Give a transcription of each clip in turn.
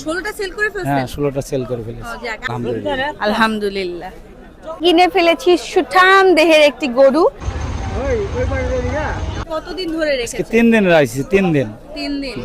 16টা sell করে ফেলছেন? হ্যাঁ 16টা সেল করে ফেলেছি আলহামদুলিল্লাহ। আলহামদুলিল্লাহ। কিনে ফেলেছি সুঠাম দেহের একটি গরু। কতদিন ধরে রেখেছেন? 3 দিন রাখছি, 3 দিন। 3 দিন।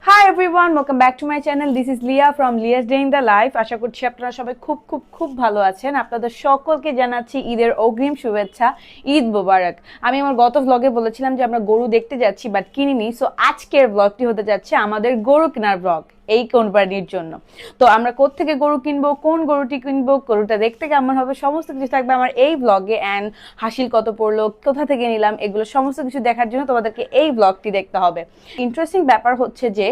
Hi everyone, welcome back to my channel. This is Lia from Lia's day in the life. আশা করছি আপনারা সবাই খুব খুব খুব ভালো আছেন। আপনাদের সকলকে জানাচ্ছি ঈদের অগ্রিম শুভেচ্ছা, ঈদ মোবারক। আমি আমার গত ভ্লগে বলেছিলাম যে আমরা গরু দেখতে যাচ্ছি, বাট কিনিনি। সো আজকের ভ্লগটি হতে যাচ্ছে আমাদের গরু কেনার ভ্লগ, এই কোম্পানির জন্য। তো আমরা কোত্থেকে গরু কিনবো, কোন গরুটি কিনবো, গরুটা দেখতে কেমন হবে, সমস্ত কিছু থাকবে আমার এই ব্লগে। অ্যান্ড হাসিল কত পড়লো, কোথা থেকে নিলাম, এগুলো সমস্ত কিছু দেখার জন্য তোমাদেরকে এই ব্লগটি দেখতে হবে। ইন্টারেস্টিং ব্যাপার হচ্ছে যে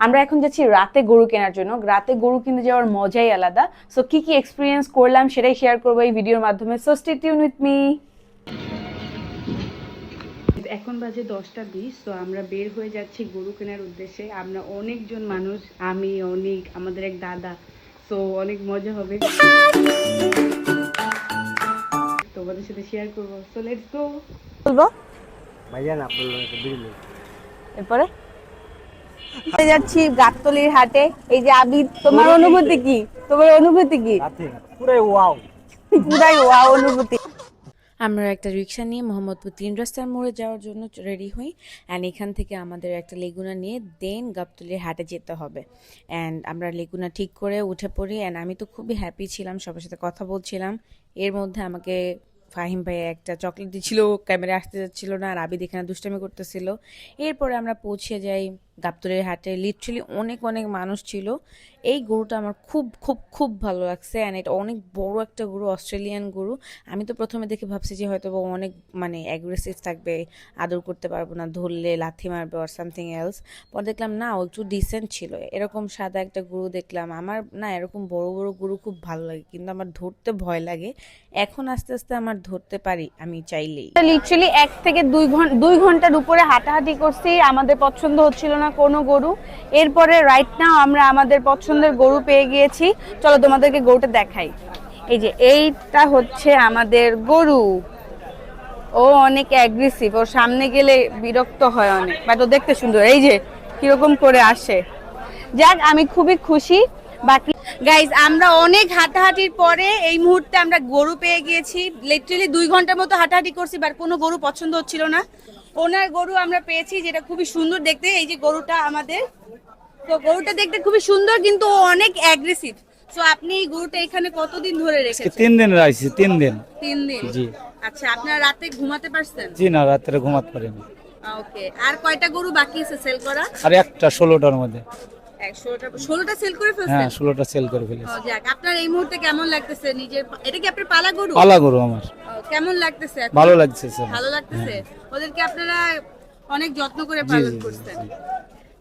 আমরা এখন যাচ্ছি রাতে গরু কেনার জন্য। রাতে গরু কিনতে যাওয়ার মজাই আলাদা। সো কি কি এক্সপিরিয়েন্স করলাম সেটাই শেয়ার করবো এই ভিডিওর মাধ্যমে। So stay tune with me. এখন বাজে 10টা 20। তো আমরা বের হয়ে যাচ্ছি গরু কেনার উদ্দেশ্যে। আমরা অনেকজন মানুষ, আমি অনেক, আমাদের এক দাদা। তো অনেক মজা হবে, তোমাদের সাথে শেয়ার করবো। So let's go. বলবো ভাইজান আপনাদের একটা বিড়ি এরপরে যাচ্ছি গাবতলীর হাটে। এই যে আবিদ, তোমার অনুভূতি কি? তোমার অনুভূতি কি? পুরাই ওয়াও, পুরাই ওয়াও অনুভূতি। আমরা একটা রিক্সা নিয়ে মোহাম্মদপুর 3 রাস্তার মোড়ে যাওয়ার জন্য রেডি হই। অ্যান্ড এখান থেকে আমাদের একটা লেগুনা নিয়ে দেন গাবতলীর হাটে যেতে হবে। অ্যান্ড আমরা লেগুনা ঠিক করে উঠে পড়ি। অ্যান্ড আমি তো খুবই হ্যাপি ছিলাম, সবার সাথে কথা বলছিলাম। এর মধ্যে আমাকে ফাহিম ভাই একটা চকলেট দিচ্ছিল, ক্যামেরা আসতে যাচ্ছিল না, আর আবিদ এখানে দুষ্টামি করতেছিল। এরপরে আমরা পৌঁছে যাই গাবতলীর হাটে। লিটারালি অনেক অনেক মানুষ ছিল। এই গরুটা আমার খুব খুব খুব ভালো লাগছে। অ্যান্ড এটা অনেক বড় একটা গরু, অস্ট্রেলিয়ান গরু। আমি তো প্রথমে দেখে ভাবছি যে হয়তো অনেক অ্যাগ্রেসিভ থাকবে, আদর করতে পারবো না, ধরলে লাথি মারবে অর সামথিং এলস। পরে দেখলাম না, ও একটু ডিসেন্ট ছিল। এরকম সাদা একটা গরু দেখলাম। আমার না এরকম বড় বড় গরু খুব ভালো লাগে, কিন্তু আমার ধরতে ভয় লাগে। এখন আস্তে আস্তে আমার ধরতে পারি আমি চাইলেই। লিটারালি 1 থেকে 2 ঘন্টার উপরে হাঁটাহাঁটি করছি, আমাদের পছন্দ হচ্ছিল না কোনো গরু। এরপরে রাইট নাও আমরা আমাদের পছন্দের গরু পেয়ে গিয়েছি। চলো তোমাদেরকে গরুটা দেখাই। এই যে এইটা হচ্ছে আমাদের গরু। ও অনেক অ্যাগ্রেসিভ, ওর সামনে গেলে বিরক্ত হয় অনেক, বাট ও দেখতে সুন্দর। এই যে কিরকম করে আসে। যাক, আমি খুবই খুশি। বাকি গাইজ, আমরা অনেক হাঁটাহাঁটির পরে এই মুহূর্তে আমরা গরু পেয়ে গিয়েছি। লিটারালি 2 ঘন্টার মতো হাঁটাহাঁটি করছি, বাট কোনো গরু পছন্দ হচ্ছিল না। ওনার গরু আমরা পেয়েছি, যেটা খুবই সুন্দর দেখতে। এই যে গরুটা আমাদের, তো গরুটা দেখতে খুবই সুন্দর, কিন্তু ও অনেক অ্যাগ্রেসিভ। সো আপনি এই গরুটা এখানে কতদিন ধরে রেখেছেন? 3 দিন রাখছি, 3 দিন। 3 দিন। জি। আচ্ছা, আপনারা রাতে ঘুমাতে পারছেন? জি না, রাত্রে ঘুমাতে পারিনি। ওকে। আর কয়টা গরু বাকি আছে সেল করা? আর একটা 16টার মধ্যে। 16টা সেল করে ফেলছেন? হ্যাঁ 16টা সেল করে ফেলেছি। যাক, আপনার এই মুহূর্তে কেমন লাগতেছে? এটা কি আপনার পালা গরু? পালা গরু আমার। কেমন লাগতেছে এখন? ভালো লাগছে স্যার। ভালো লাগতেছে। ওদেরকে আপনারা অনেক যত্ন করে জি পালন জি করছেন। জি।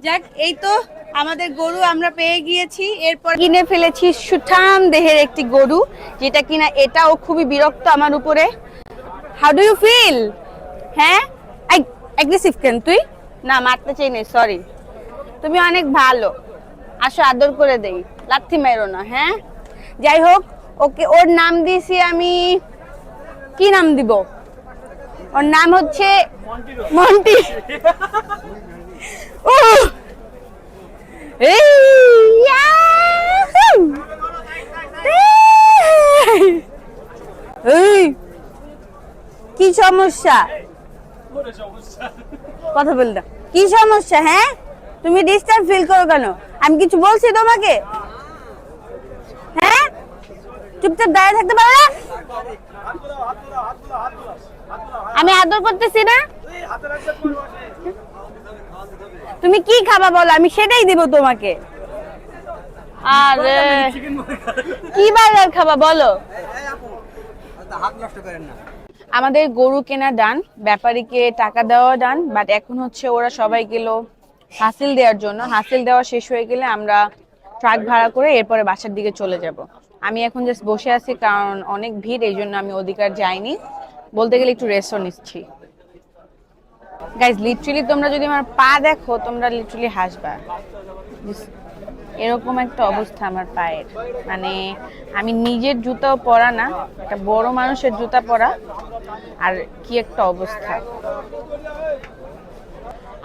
যাক, এই তো আমাদের গরু আমরা পেয়ে গিয়েছি। এরপর কিনে ফেলেছি সুঠাম দেহের একটি গরু, যেটা কিনা এটাও খুবই বিরক্ত আমার উপরে। How do you feel? হ্যাঁ, অ্যাগ্রেসিভ কেন তুই? না, মারতে চাই না, সরি। তুমি অনেক ভালো, আসো আদর করে দেই, লাথি মেরো না। হ্যাঁ, যাই হোক, ওকে ওর নাম দিয়েছি আমি, কি নাম দিব? ওর নাম হচ্ছে মন্টি। ও এই ইয়াহু! এই কি সমস্যা? কথা বল না, কি সমস্যা? হ্যাঁ, তুমি ডিস্টার্ব ফিল করো কেন? আমি কিছু বলছি তোমাকে? হ্যাঁ, চুপচাপ দাঁড়িয়ে থাকতে পারো না? আমি আদর করতেছি না? তুমি কি খাবা বলো, আমি সেটাই দিব তোমাকে। আরে কি বার্গার খাবা বলো? আমাদের গরু কেনা ডান, ব্যাপারীকে টাকা দেওয়া ডান, বাট এখন হচ্ছে ওরা সবাই গেল হাসিল দেওয়ার জন্য। হাসিল দেওয়া শেষ হয়ে গেলে আমরা ট্রাক ভাড়া করে এরপরে বাসার দিকে চলে যাব। আমি এখন জাস্ট বসে আছি, কারণ অনেক ভিড়, এই জন্য আমি ওদিকে আর যাইনি। বলতে গেলে একটু রেস্টও নিচ্ছি। গাইজ, লিটারালি তোমরা যদি আমার পা দেখো, তোমরা লিটারালি হাসবা। এরকম একটা অবস্থা আমার পায়ের। আমি নিজের জুতাও পরা না, একটা বড় মানুষের জুতা পরা, আর কি একটা অবস্থা।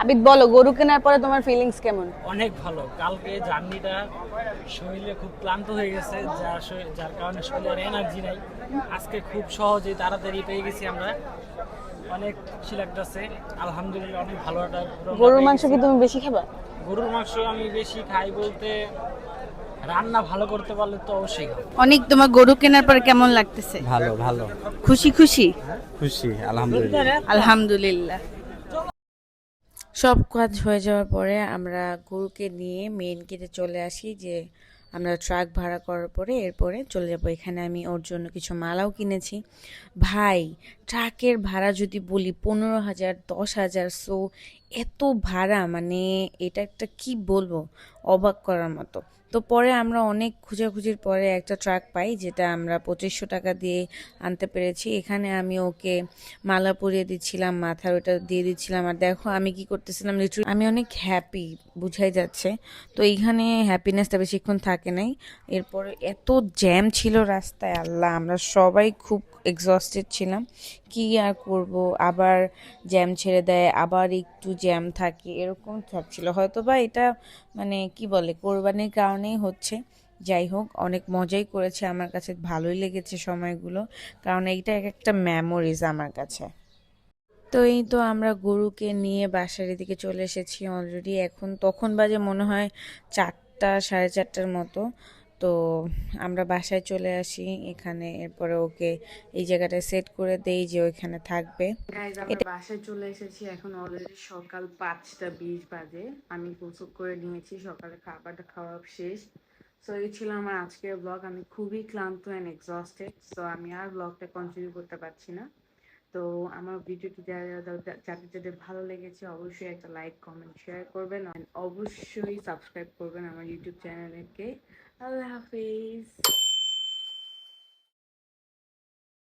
আবিদ বলো, গরু কেনার পরে তোমার ফিলিংস কেমন? অনেক ভালো। কালকে জার্নিটা শরীরে খুব ক্লান্ত হয়ে গেছে, যার কারণে শরীরে আর এনার্জি নাই। আজকে খুব সহজেই তাড়াতাড়ি পেয়ে গেছি আমরা, অনেক খুশি লাগতেছে। আলহামদুলিল্লাহ, অনেক ভালো একটা রওনা গরুর পেয়ে মাংস গেছি। কি তুমি বেশি খাবা? গরুর মাংস আমি বেশি খাই বলতে, রান্না ভালো করতে পারলে তো অবশ্যই খাবো। অনেক, তোমার গরু কেনার পরে কেমন লাগতেছে? ভালো ভালো খুশি খুশি? খুশি আলহামদুলিল্লাহ। আলহামদুলিল্লাহ। সব কাজ হয়ে যাওয়ার পরে আমরা গরুকে নিয়ে মেইন গেটে চলে আসি, যে আমরা ট্রাক ভাড়া করার পরে এরপরে চলে যাব। এখানে আমি ওর জন্য কিছু মালাও কিনেছি। ভাই, ট্রাকের ভাড়া যদি বলি 15,000, 10,000, সো এত ভাড়া, মানে এটা একটা কি বলবো, অবাক করার মতো। তো পরে আমরা অনেক খোঁজাখুঁজির পরে একটা ট্রাক পাই, যেটা আমরা 2500 টাকা দিয়ে আনতে পেরেছি। এখানে আমি ওকে মালা পরিয়ে দিচ্ছিলাম, মাথার ওটা দিয়ে দিচ্ছিলাম। আর দেখো আমি কি করতেছিলাম, লিটারালি আমি অনেক হ্যাপি, বুঝাই যাচ্ছে। তো এইখানে হ্যাপিনেসটা বেশিক্ষণ থাকে নাই। এরপরে এত জ্যাম ছিল রাস্তায়, আল্লাহ, আমরা সবাই খুব এক্সস্টেড ছিলাম। কি আর করব, আবার জ্যাম ছেড়ে দেয়, আবার একটু জ্যাম থাকে, এরকম থাকছিল। হয়তো বা এটা মানে কি বলে, কোরবানির কারণেই হচ্ছে। যাই হোক, অনেক মজাই করেছে, আমার কাছে ভালোই লেগেছে সময়গুলো, কারণ এইটা এক একটা মেমোরিজ আমার কাছে। তো এই তো আমরা গরুকে নিয়ে বাসার এদিকে চলে এসেছি অলরেডি। এখন তখন বাজে মনে হয় 4টা, 4:30টার মতো। তো আমরা বাসায় চলে আসি এখানে, এরপরে ওকে এই জায়গাটায় সেট করে দেই যে ওইখানে থাকবে। আমরা বাসায় চলে এসেছি, এখন অলরেডি সকাল 5টা 20 বাজে। আমি গোসল করে নিয়েছি, সকালে খাবারটা খাওয়া শেষ। সো এই ছিল আমার আজকের ব্লগ। আমি খুবই ক্লান্ত অ্যান্ড এক্সস্টেড, সো আমি আর ব্লগটা কন্টিনিউ করতে পারছি না। তো আমার ভিডিওটি যাদের যাদের ভালো লেগেছে অবশ্যই একটা লাইক, কমেন্ট, শেয়ার করবেন, আর অবশ্যই সাবস্ক্রাইব করবেন আমার ইউটিউব চ্যানেলকে। আল্লাহ হাফিজ।